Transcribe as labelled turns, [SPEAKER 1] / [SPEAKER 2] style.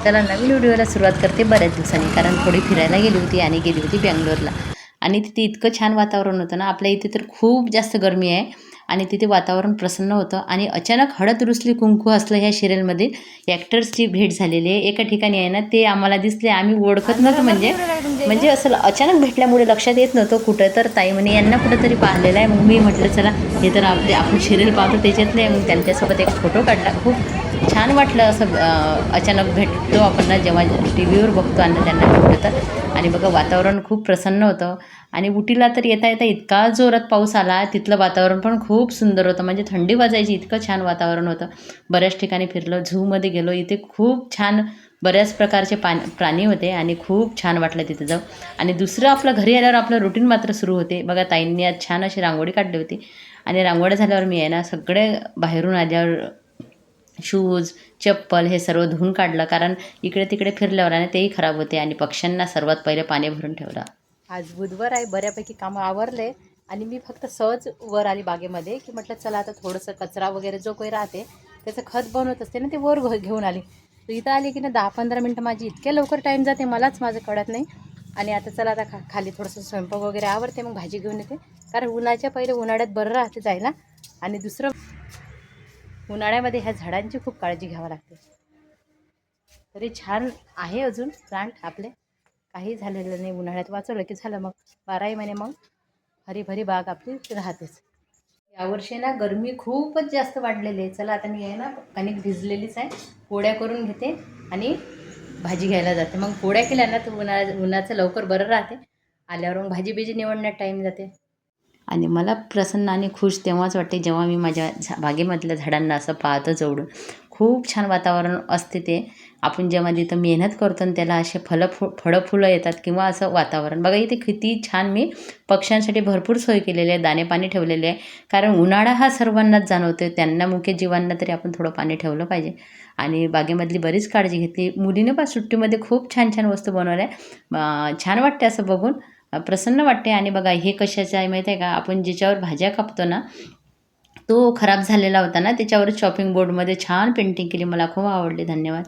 [SPEAKER 1] चला नवीन व्हिडिओला सुरुवात करते बऱ्याच दिवसांनी, कारण थोडी फिरायला गेली होती आणि गेली होती बंगलोरला. आणि तिथे इतकं छान वातावरण होतं ना. आपल्या इथे तर खूप जास्त गरमी आहे आणि तिथे वातावरण प्रसन्न होतं. आणि अचानक हळद रुसली कुंकू असलं ह्या सिरियलमध्ये ॲक्टर्सची भेट झालेली आहे. एका ठिकाणी आहे ना, ते आम्हाला दिसले, आम्ही ओळखत नव्हतं. म्हणजे म्हणजे असं अचानक भेटल्यामुळे लक्षात येत नव्हतं कुठं. तर ताई म्हणे यांना कुठंतरी पाहिलेलं आहे. मग मी म्हटलं चला हे तर आपण सिरियल पाहतो त्याच्यातले. मग त्यांच्यासोबत एक फोटो काढला. खूप छान वाटलं असं अचानक भेटतो आपण ना, जेव्हा टी व्हीवर बघतो आणि त्यांना भेटतो तर. आणि बघा वातावरण खूप प्रसन्न होतं. आणि उटीला तर येता येता इतका जोरात पाऊस आला, तिथलं वातावरण पण खूप सुंदर होतं. म्हणजे थंडी वाजायची इतकं छान वातावरण होतं. बऱ्याच ठिकाणी फिरलो, झूमध्ये गेलो, इथे खूप छान बऱ्याच प्रकारचे प्राणी होते आणि खूप छान वाटलं तिथं जाऊन. आणि दुसरं आपलं घरी आल्यावर आपलं रुटीन मात्र सुरू होते. बघा ताईंनी आज छान अशी रांगोळी काढली होती. आणि रांगोळ्या झाल्यावर मी आहे ना, सगळे बाहेरून आल्यावर शूज, चप्पल हे सर्व धुवून काढलं, कारण इकडे तिकडे फिरल्यावर आणि तेही खराब होते. आणि पक्ष्यांना सर्वात पहिले पाणी भरून ठेवलं. आज बुधवार आहे, बऱ्यापैकी कामं आवरले. आणि मी फक्त सहज वर आली बागेमध्ये, की म्हटलं चला आता थोडंसं कचरा वगैरे जो काही राहते त्याचं खत बनवत असते ना, ते वर घेऊन आली. तर इथं आली की ना 10-15 मिनटं माझी इतक्या लवकर टाईम जाते मलाच माझं कळत नाही. आणि आता चला आता खाली थोडंसं स्वयंपाक वगैरे आवरते, मग भाजी घेऊन येते. कारण उन्हाच्या पहिले उन्हाळ्यात बरं राहते जायला. आणि दुसरं उन्हाळ्यामध्ये ह्या झाडांची खूप काळजी घ्यावी लागते. तरी छान आहे अजून प्लांट आपले, काही झालेलं नाही. उन्हाळ्यात वाचवलं की झालं, मग 12ही महिने मग हरीभरी बाग आपली राहतेच. यावर्षी ना गरमी खूपच जास्त वाढलेली आहे. चला आता मी आहे ना, कणिक भिजलेलीच आहे, पोळ्या करून घेते आणि भाजी घ्यायला जाते. मग पोळ्या केल्या ना तर उन्हाचं लवकर बरं राहते. आल्यावर मग भाजी बिजी निवडण्यात टाईम जाते. आणि मला प्रसन्न आणि खुश तेव्हाच वाटते जेव्हा मी माझ्या बागेमधल्या झाडांना असं पाहतं जवळून. खूप छान वातावरण असते ते. आपण जेव्हा तिथं मेहनत करतो आणि त्याला असे फळं फुलं येतात किंवा असं वातावरण बघा. इथे किती छान मी पक्ष्यांसाठी भरपूर सोय केलेली आहे, दाणे पाणी ठेवलेले आहे. कारण उन्हाळा हा सर्वांनाच जाणवतो, त्यांना मुख्य जीवांना तरी आपण थोडं पाणी ठेवलं पाहिजे. आणि बागेमधली बरीच काळजी घेतली. मुलीने पण सुट्टीमध्ये खूप छान छान वस्तू बनवल्या. छान वाटते असं बघून, प्रसन्न वाटते. आणि बघा हे कशाचं आहे माहीत आहे का, आपण ज्याच्यावर भाज्या कापतो ना, तो खराब झालेला होता ना, त्याच्यावर चॉपिंग बोर्डमध्ये छान पेंटिंग केली. मला खूप आवडली. धन्यवाद.